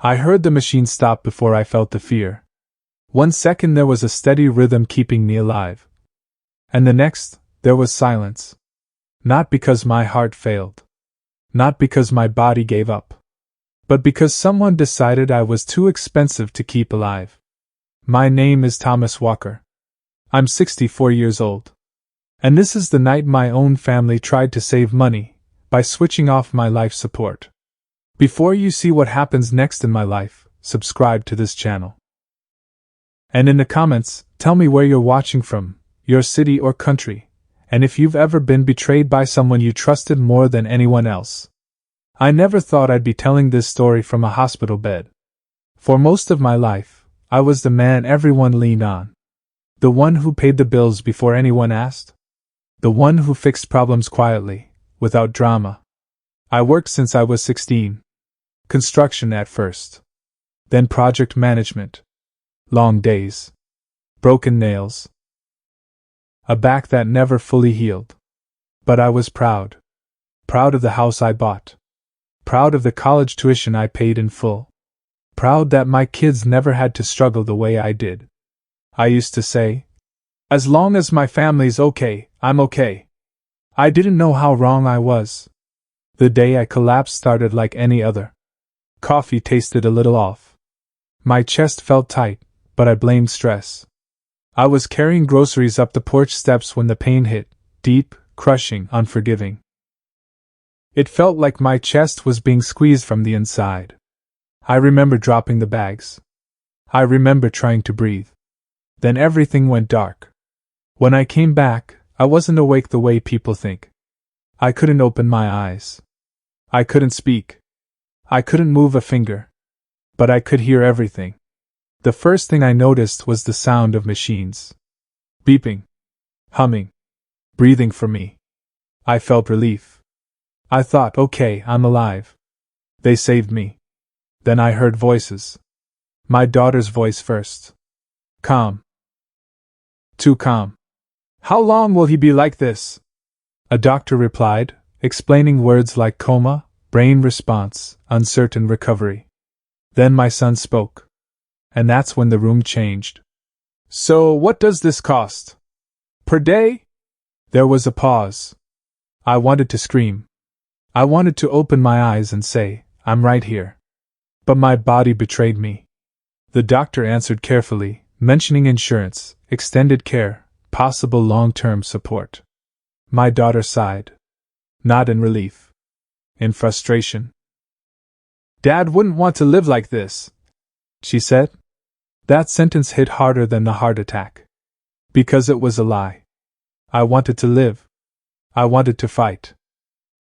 I heard the machine stop before I felt the fear. 1 second there was a steady rhythm keeping me alive. And the next, there was silence. Not because my heart failed. Not because my body gave up. But because someone decided I was too expensive to keep alive. My name is Thomas Walker. I'm 64 years old. And this is the night my own family tried to save money by switching off my life support. Before you see what happens next in my life, subscribe to this channel. And in the comments, tell me where you're watching from, your city or country, and if you've ever been betrayed by someone you trusted more than anyone else. I never thought I'd be telling this story from a hospital bed. For most of my life, I was the man everyone leaned on. The one who paid the bills before anyone asked. The one who fixed problems quietly, without drama. I worked since I was 16. Construction at first. Then project management. Long days. Broken nails. A back that never fully healed. But I was proud. Proud of the house I bought. Proud of the college tuition I paid in full. Proud that my kids never had to struggle the way I did. I used to say, as long as my family's okay, I'm okay. I didn't know how wrong I was. The day I collapsed started like any other. Coffee tasted a little off. My chest felt tight, but I blamed stress. I was carrying groceries up the porch steps when the pain hit, deep, crushing, unforgiving. It felt like my chest was being squeezed from the inside. I remember dropping the bags. I remember trying to breathe. Then everything went dark. When I came back, I wasn't awake the way people think. I couldn't open my eyes. I couldn't speak. I couldn't move a finger. But I could hear everything. The first thing I noticed was the sound of machines. Beeping. Humming. Breathing for me. I felt relief. I thought, okay, I'm alive. They saved me. Then I heard voices. My daughter's voice first. Calm. Too calm. How long will he be like this? A doctor replied, explaining words like coma, brain response, uncertain recovery. Then my son spoke. And that's when the room changed. So, what does this cost? Per day? There was a pause. I wanted to scream. I wanted to open my eyes and say, I'm right here. But my body betrayed me. The doctor answered carefully, mentioning insurance, extended care, possible long-term support. My daughter sighed. Not in relief. In frustration. Dad wouldn't want to live like this, she said. That sentence hit harder than the heart attack. Because it was a lie. I wanted to live. I wanted to fight.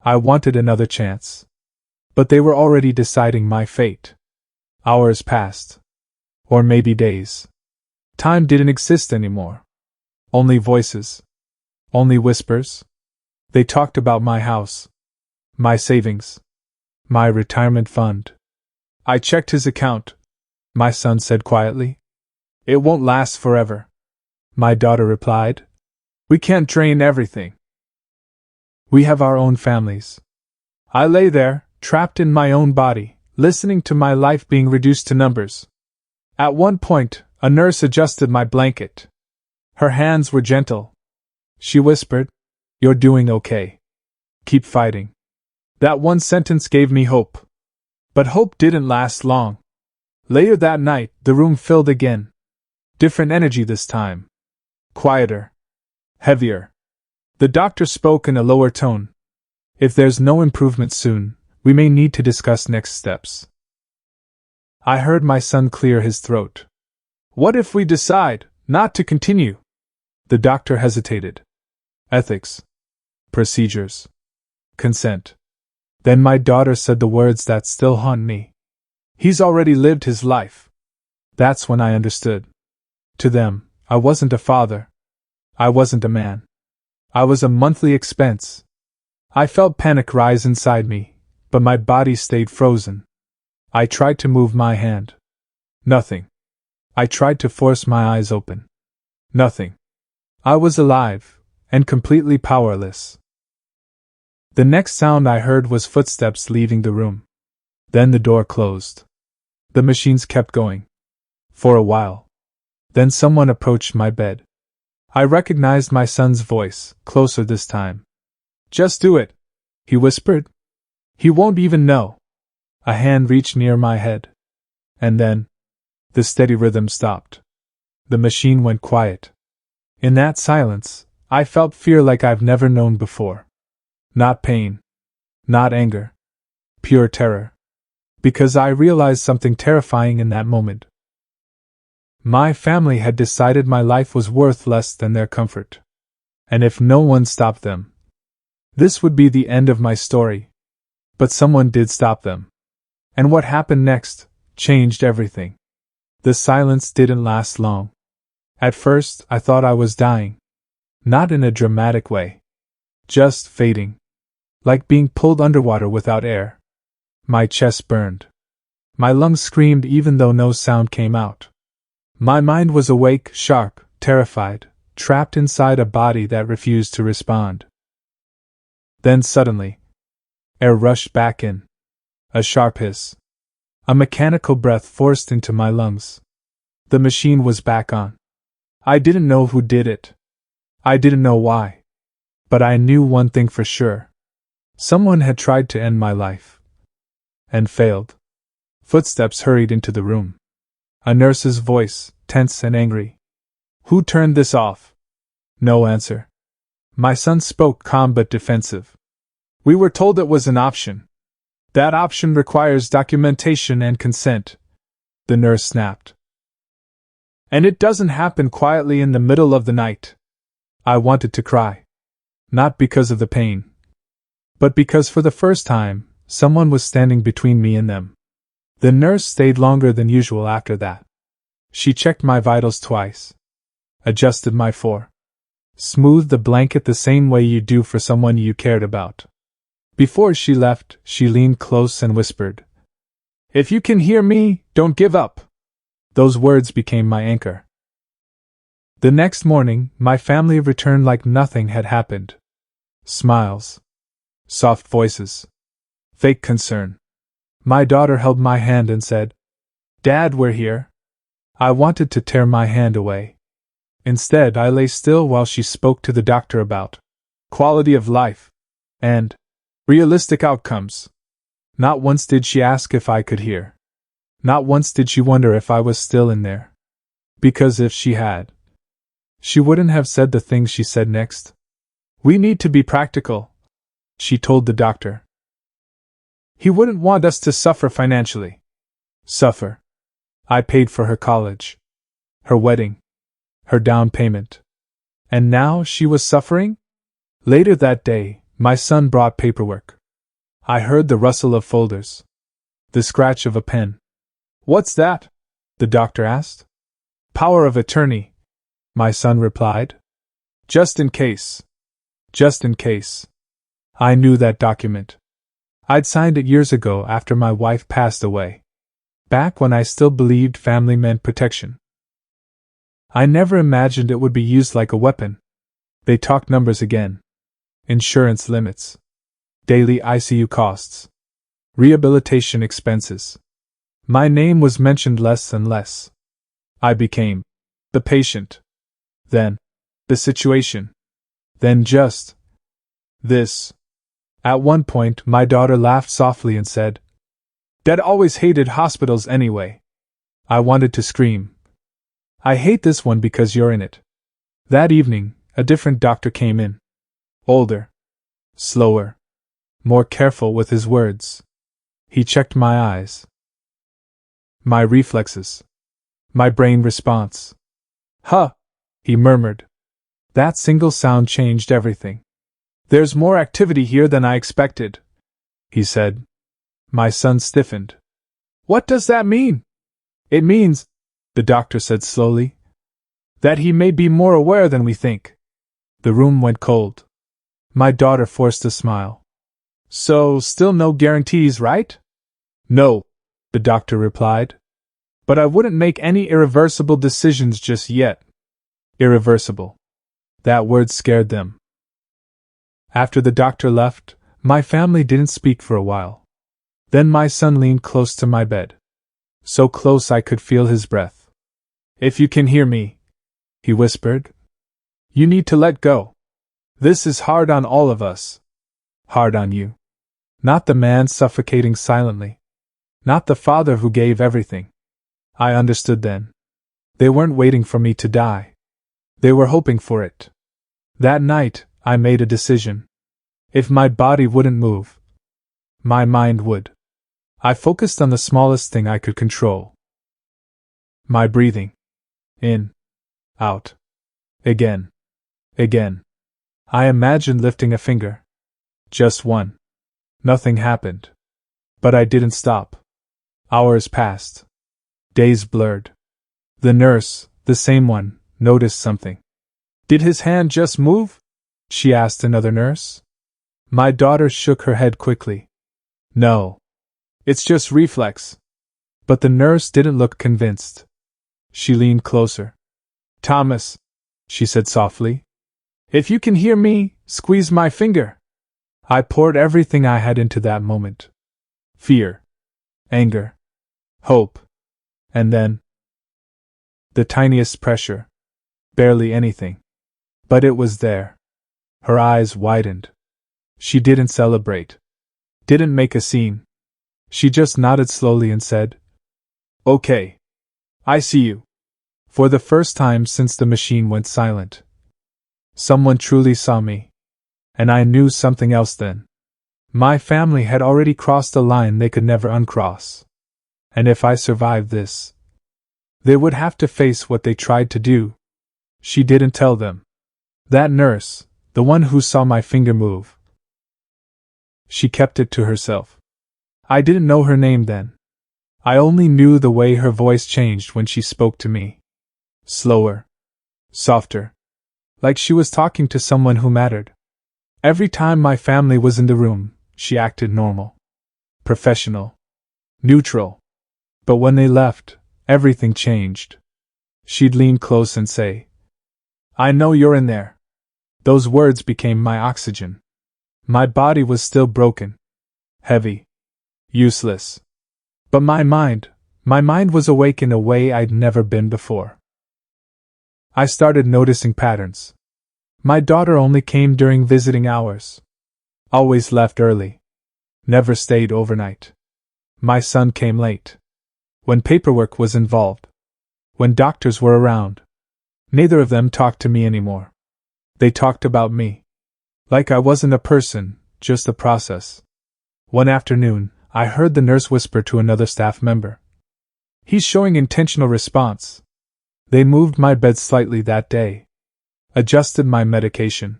I wanted another chance. But they were already deciding my fate. Hours passed. Or maybe days. Time didn't exist anymore. Only voices. Only whispers. They talked about my house. My savings. My retirement fund. I checked his account. My son said quietly. It won't last forever. My daughter replied. We can't drain everything. We have our own families. I lay there, trapped in my own body, listening to my life being reduced to numbers. At one point, a nurse adjusted my blanket. Her hands were gentle. She whispered, You're doing okay. Keep fighting. That one sentence gave me hope. But hope didn't last long. Later that night, the room filled again. Different energy this time. Quieter. Heavier. The doctor spoke in a lower tone. If there's no improvement soon, we may need to discuss next steps. I heard my son clear his throat. What if we decide not to continue? The doctor hesitated. Ethics. Procedures. Consent. Then my daughter said the words that still haunt me. He's already lived his life. That's when I understood. To them, I wasn't a father. I wasn't a man. I was a monthly expense. I felt panic rise inside me, but my body stayed frozen. I tried to move my hand. Nothing. I tried to force my eyes open. Nothing. I was alive, and completely powerless. The next sound I heard was footsteps leaving the room. Then the door closed. The machines kept going. For a while. Then someone approached my bed. I recognized my son's voice, closer this time. "Just do it," he whispered. "He won't even know." A hand reached near my head. And then, the steady rhythm stopped. The machine went quiet. In that silence, I felt fear like I've never known before. Not pain. Not anger. Pure terror. Because I realized something terrifying in that moment. My family had decided my life was worth less than their comfort. And if no one stopped them, this would be the end of my story. But someone did stop them. And what happened next changed everything. The silence didn't last long. At first, I thought I was dying. Not in a dramatic way. Just fading. Like being pulled underwater without air. My chest burned. My lungs screamed even though no sound came out. My mind was awake, sharp, terrified, trapped inside a body that refused to respond. Then suddenly, air rushed back in. A sharp hiss. A mechanical breath forced into my lungs. The machine was back on. I didn't know who did it. I didn't know why. But I knew one thing for sure. Someone had tried to end my life. And failed. Footsteps hurried into the room. A nurse's voice, tense and angry. "Who turned this off?" No answer. My son spoke calm but defensive. "We were told it was an option. That option requires documentation and consent," the nurse snapped. "And it doesn't happen quietly in the middle of the night." I wanted to cry. Not because of the pain. But because for the first time, someone was standing between me and them. The nurse stayed longer than usual after that. She checked my vitals twice. Adjusted my smoothed the blanket the same way you do for someone you cared about. Before she left, she leaned close and whispered, "If you can hear me, don't give up." Those words became my anchor. The next morning, my family returned like nothing had happened. Smiles. Soft voices. Fake concern. My daughter held my hand and said, "Dad, we're here." I wanted to tear my hand away. Instead, I lay still while she spoke to the doctor about quality of life and realistic outcomes. Not once did she ask if I could hear. Not once did she wonder if I was still in there. Because if she had, she wouldn't have said the things she said next. "We need to be practical," she told the doctor. "He wouldn't want us to suffer financially." Suffer. I paid for her college, her wedding, her down payment. And now she was suffering? Later that day, my son brought paperwork. I heard the rustle of folders. The scratch of a pen. "What's that?" the doctor asked. "Power of attorney," my son replied. "Just in case. Just in case." I knew that document. I'd signed it years ago after my wife passed away. Back when I still believed family meant protection. I never imagined it would be used like a weapon. They talked numbers again. Insurance limits. Daily ICU costs. Rehabilitation expenses. My name was mentioned less and less. I became the patient. Then the situation. Then just this. At one point, my daughter laughed softly and said, "Dad always hated hospitals anyway." I wanted to scream. "I hate this one because you're in it." That evening, a different doctor came in. Older. Slower. More careful with his words. He checked my eyes. My reflexes. My brain response. "Huh," he murmured. That single sound changed everything. "There's more activity here than I expected," he said. My son stiffened. "What does that mean?" "It means," the doctor said slowly, "that he may be more aware than we think." The room went cold. My daughter forced a smile. "So, still no guarantees, right?" "No," the doctor replied. "But I wouldn't make any irreversible decisions just yet." Irreversible. That word scared them. After the doctor left, my family didn't speak for a while. Then my son leaned close to my bed. so close I could feel his breath. "If you can hear me," he whispered, "you need to let go. This is hard on all of us. Hard on you. Not the man suffocating silently. Not the father who gave everything." I understood then. They weren't waiting for me to die. They were hoping for it. That night, I made a decision. If my body wouldn't move, my mind would. I focused on the smallest thing I could control. My breathing. In. Out. Again. Again. I imagined lifting a finger. Just one. Nothing happened. But I didn't stop. Hours passed. Days blurred. The nurse, the same one, noticed something. "Did his hand just move?" she asked another nurse. My daughter shook her head quickly. "No. It's just reflex." But the nurse didn't look convinced. She leaned closer. "Thomas," she said softly, "if you can hear me, squeeze my finger." I poured everything I had into that moment. Fear. Anger. Hope. And then the tiniest pressure. Barely anything. But it was there. Her eyes widened. She didn't celebrate. Didn't make a scene. She just nodded slowly and said, "Okay. I see you." For the first time since the machine went silent. Someone truly saw me. And I knew something else then. My family had already crossed a line they could never uncross. And if I survived this, they would have to face what they tried to do. She didn't tell them. That nurse, the one who saw my finger move. She kept it to herself. I didn't know her name then. I only knew the way her voice changed when she spoke to me. Slower. Softer. Like she was talking to someone who mattered. Every time my family was in the room, she acted normal. Professional. Neutral. But when they left, everything changed. She'd lean close and say, "I know you're in there." Those words became my oxygen. My body was still broken. Heavy. Useless. But my mind was awake in a way I'd never been before. I started noticing patterns. My daughter only came during visiting hours. Always left early. Never stayed overnight. My son came late. When paperwork was involved. When doctors were around. Neither of them talked to me anymore. They talked about me. Like I wasn't a person, just a process. One afternoon, I heard the nurse whisper to another staff member, "He's showing intentional response." They moved my bed slightly that day. Adjusted my medication.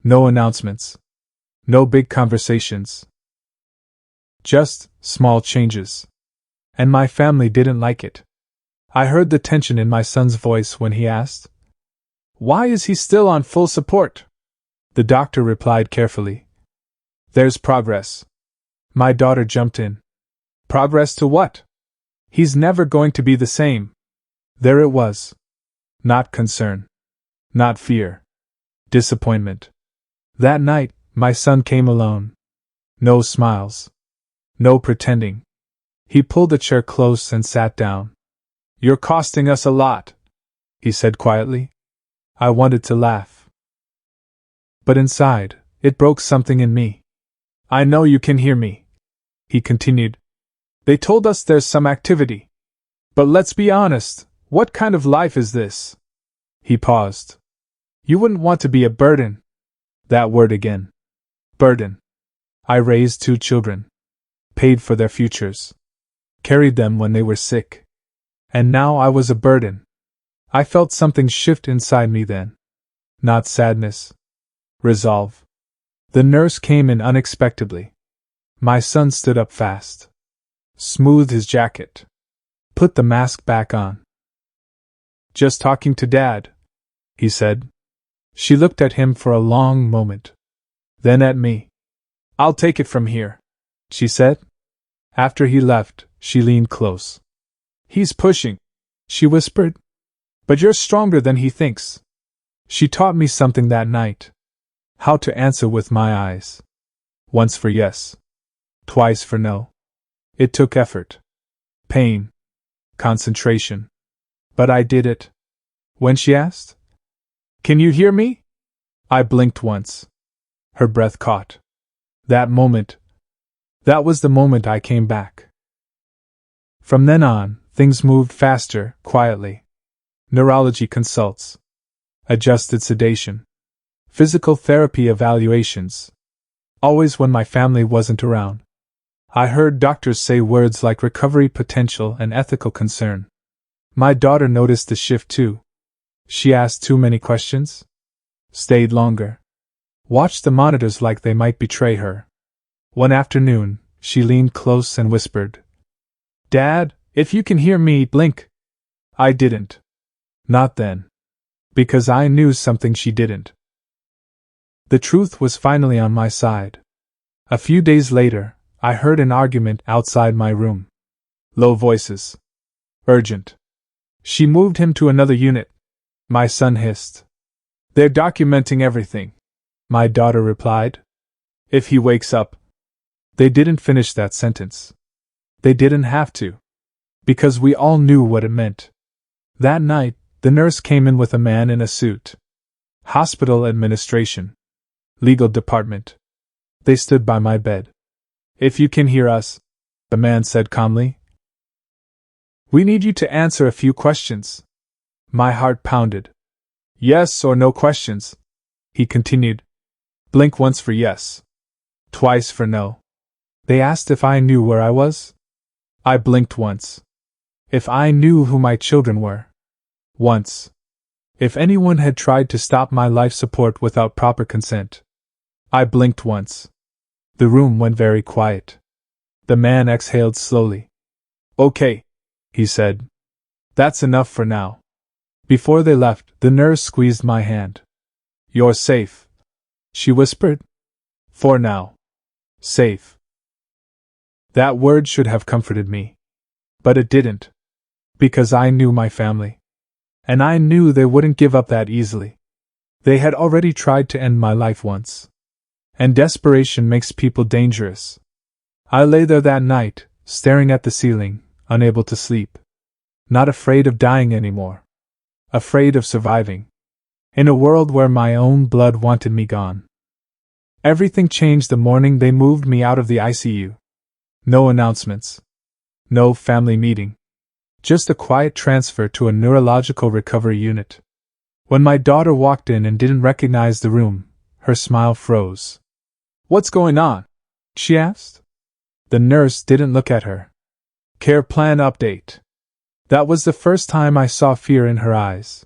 No announcements. No big conversations. Just small changes. And my family didn't like it. I heard the tension in my son's voice when he asked, "Why is he still on full support?" The doctor replied carefully, "There's progress." My daughter jumped in. "Progress to what?" "He's never going to be the same." There it was. Not concern. Not fear. Disappointment. That night, my son came alone. No smiles. No pretending. He pulled a chair close and sat down. "You're costing us a lot," he said quietly. I wanted to laugh. But inside, it broke something in me. "I know you can hear me," he continued. "They told us there's some activity. But let's be honest, what kind of life is this?" He paused. "You wouldn't want to be a burden." That word again. Burden. I raised 2 children. Paid for their futures. Carried them when they were sick. And now I was a burden. I felt something shift inside me then. Not sadness. Resolve. The nurse came in unexpectedly. My son stood up fast. Smoothed his jacket. Put the mask back on. "Just talking to Dad," he said. She looked at him for a long moment. Then at me. "I'll take it from here," she said. After he left, she leaned close. "He's pushing," she whispered. "But you're stronger than he thinks." She taught me something that night. How to answer with my eyes. Once for yes. Twice for no. It took effort. Pain. concentration. But I did it. When she asked, "Can you hear me?" I blinked once. Her breath caught. That was the moment I came back. From then on, things moved faster, quietly. Neurology consults. Adjusted sedation. Physical therapy evaluations. Always when my family wasn't around. I heard doctors say words like recovery potential and ethical concern. My daughter noticed the shift too. She asked too many questions? Stayed longer. Watched the monitors like they might betray her. One afternoon, she leaned close and whispered, "Dad, if you can hear me, blink." I didn't. Not then. Because I knew something she didn't. The truth was finally on my side. A few days later, I heard an argument outside my room. Low voices. Urgent. "She moved him to another unit," my son hissed. "They're documenting everything," my daughter replied. "If he wakes up." They didn't finish that sentence. They didn't have to. Because we all knew what it meant. That night, the nurse came in with a man in a suit. Hospital administration. Legal department. They stood by my bed. "If you can hear us," the man said calmly, "we need you to answer a few questions." My heart pounded. "Yes or no questions," he continued. "Blink once for yes. Twice for no." They asked if I knew where I was. I blinked once. If I knew who my children were. Once. If anyone had tried to stop my life support without proper consent. I blinked once. The room went very quiet. The man exhaled slowly. "Okay," he said. "That's enough for now." Before they left, the nurse squeezed my hand. "You're safe," she whispered. "For now. Safe." That word should have comforted me. But it didn't. Because I knew my family. And I knew they wouldn't give up that easily. They had already tried to end my life once. And desperation makes people dangerous. I lay there that night, staring at the ceiling, unable to sleep. Not afraid of dying anymore. Afraid of surviving. In a world where my own blood wanted me gone. Everything changed the morning they moved me out of the ICU. No announcements. No family meeting. Just a quiet transfer to a neurological recovery unit. When my daughter walked in and didn't recognize the room, her smile froze. "What's going on?" she asked. The nurse didn't look at her. "Care plan update." That was the first time I saw fear in her eyes.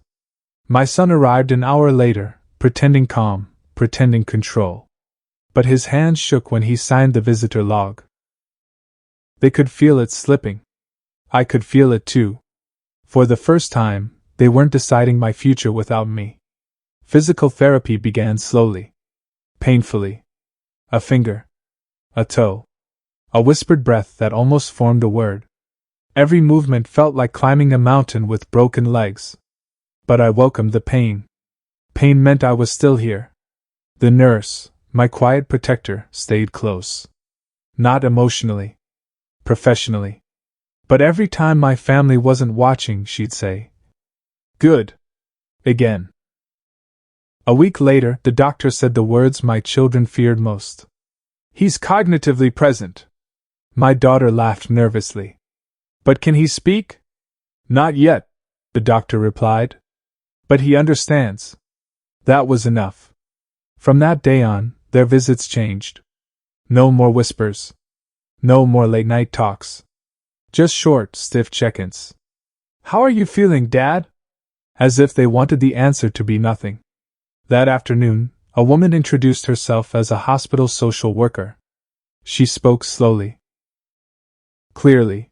My son arrived an hour later, pretending calm, pretending control. But his hand shook when he signed the visitor log. They could feel it slipping. I could feel it too. For the first time, they weren't deciding my future without me. Physical therapy began slowly. Painfully. A finger. A toe. A whispered breath that almost formed a word. Every movement felt like climbing a mountain with broken legs. But I welcomed the pain. Pain meant I was still here. The nurse, my quiet protector, stayed close. Not emotionally. Professionally. But every time my family wasn't watching, she'd say, "Good." Again. A week later, the doctor said the words my children feared most. "He's cognitively present." My daughter laughed nervously. "But can he speak?" "Not yet," the doctor replied. "But he understands." That was enough. From that day on, their visits changed. No more whispers. No more late-night talks. Just short, stiff check-ins. "How are you feeling, Dad?" As if they wanted the answer to be nothing. That afternoon, a woman introduced herself as a hospital social worker. She spoke slowly. Clearly.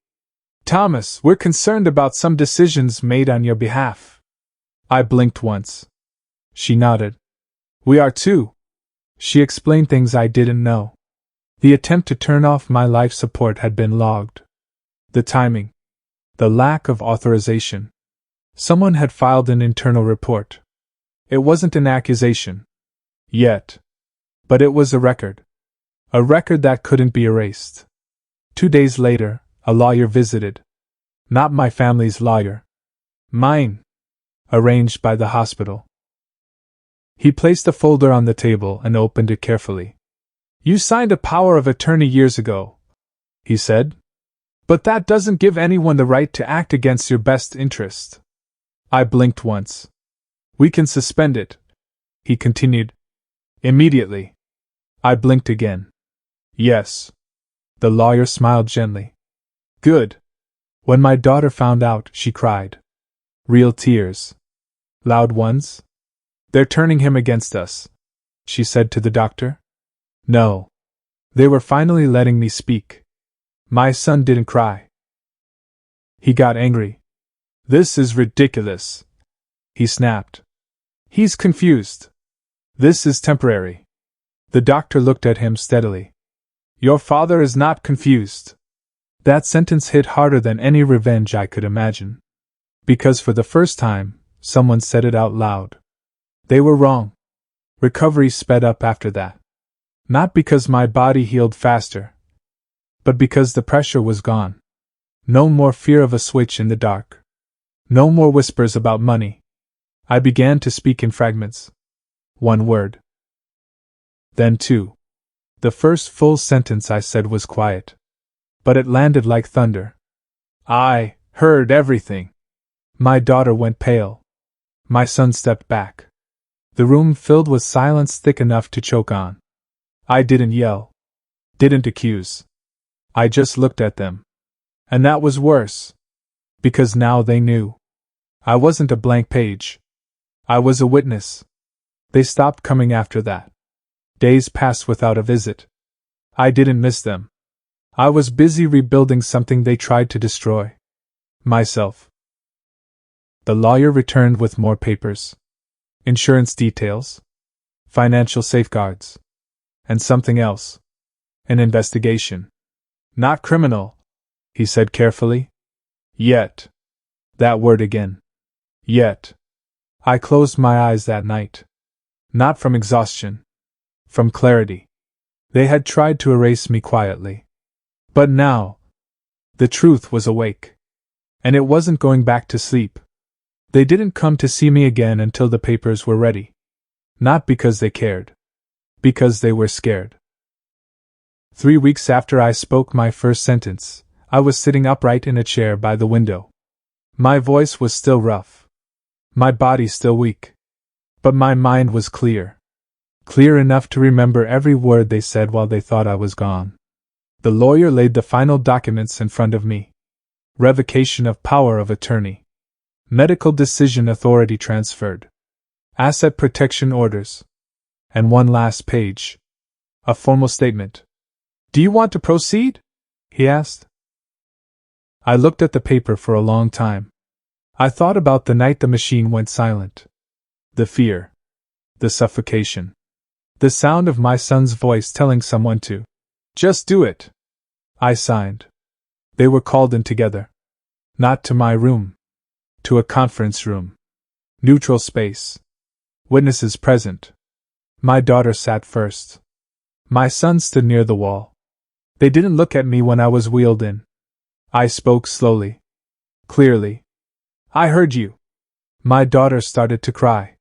"Thomas, we're concerned about some decisions made on your behalf." I blinked once. She nodded. "We are too." She explained things I didn't know. The attempt to turn off my life support had been logged. The timing. The lack of authorization. Someone had filed an internal report. It wasn't an accusation. Yet. But it was a record. A record that couldn't be erased. 2 days later, a lawyer visited. Not my family's lawyer. Mine. Arranged by the hospital. He placed a folder on the table and opened it carefully. You signed a power of attorney years ago, he said. But that doesn't give anyone the right to act against your best interest. I blinked once. We can suspend it, he continued. Immediately. I blinked again. Yes. The lawyer smiled gently. Good. When my daughter found out, she cried. Real tears. Loud ones? They're turning him against us, she said to the doctor. No. They were finally letting me speak. My son didn't cry. He got angry. This is ridiculous, he snapped. He's confused. This is temporary. The doctor looked at him steadily. Your father is not confused. That sentence hit harder than any revenge I could imagine. Because for the first time, someone said it out loud. They were wrong. Recovery sped up after that. Not because my body healed faster, but because the pressure was gone. No more fear of a switch in the dark. No more whispers about money. I began to speak in fragments. One word. Then two. The first full sentence I said was quiet. But it landed like thunder. I heard everything. My daughter went pale. My son stepped back. The room filled with silence thick enough to choke on. I didn't yell. Didn't accuse. I just looked at them. And that was worse. Because now they knew. I wasn't a blank page. I was a witness. They stopped coming after that. Days passed without a visit. I didn't miss them. I was busy rebuilding something they tried to destroy. Myself. The lawyer returned with more papers. Insurance details. Financial safeguards. And something else. An investigation. Not criminal, he said carefully. Yet. That word again. Yet. I closed my eyes that night. Not from exhaustion. From clarity. They had tried to erase me quietly. But now, the truth was awake. And it wasn't going back to sleep. They didn't come to see me again until the papers were ready. Not because they cared. Because they were scared. 3 weeks after I spoke my first sentence, I was sitting upright in a chair by the window. My voice was still rough. My body still weak. But my mind was clear. Clear enough to remember every word they said while they thought I was gone. The lawyer laid the final documents in front of me. Revocation of power of attorney. Medical decision authority transferred. Asset protection orders. And one last page. A formal statement. Do you want to proceed? He asked. I looked at the paper for a long time. I thought about the night the machine went silent. The fear. The suffocation. The sound of my son's voice telling someone to just do it. I signed. They were called in together. Not to my room. To a conference room. Neutral space. Witnesses present. My daughter sat first. My son stood near the wall. They didn't look at me when I was wheeled in. I spoke slowly. Clearly. I heard you. My daughter started to cry.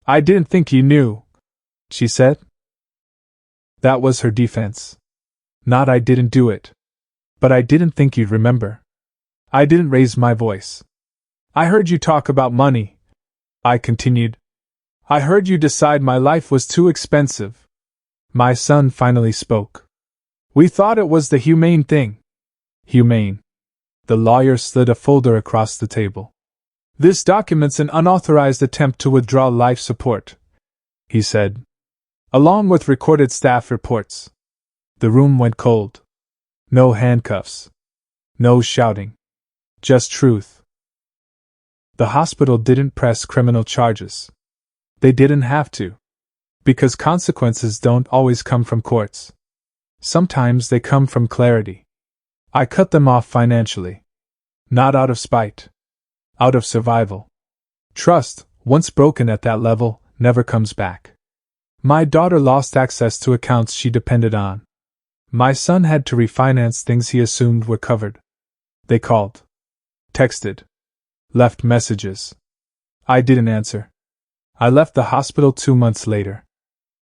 I didn't think you knew, she said. That was her defense. Not I didn't do it. But I didn't think you'd remember. I didn't raise my voice. I heard you talk about money, I continued. I heard you decide my life was too expensive. My son finally spoke. We thought it was the humane thing. Humane. The lawyer slid a folder across the table. This documents an unauthorized attempt to withdraw life support, he said. Along with recorded staff reports. The room went cold. No handcuffs. No shouting. Just truth. The hospital didn't press criminal charges. They didn't have to. Because consequences don't always come from courts. Sometimes they come from clarity. I cut them off financially. Not out of spite. Out of survival. Trust, once broken at that level, never comes back. My daughter lost access to accounts she depended on. My son had to refinance things he assumed were covered. They called. texted, left messages. I didn't answer. I left the hospital 2 months later.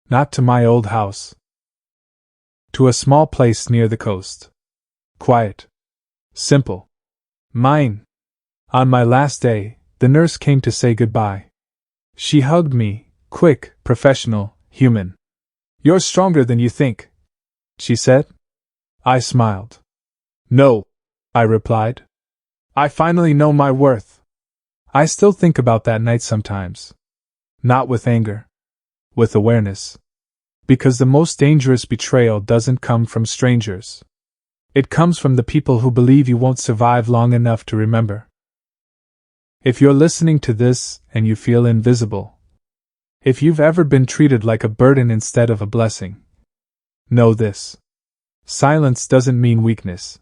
Not to my old house. To a small place near the coast. Quiet. Simple. Mine. On my last day, the nurse came to say goodbye. She hugged me, quick, professional, human. "You're stronger than you think," she said. I smiled. "No," I replied. "I finally know my worth." I still think about that night sometimes. Not with anger. With awareness. Because the most dangerous betrayal doesn't come from strangers. It comes from the people who believe you won't survive long enough to remember. If you're listening to this and you feel invisible, if you've ever been treated like a burden instead of a blessing, know this. Silence doesn't mean weakness.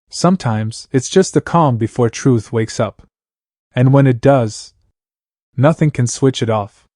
Sometimes it's just the calm before truth wakes up. And when it does, nothing can switch it off.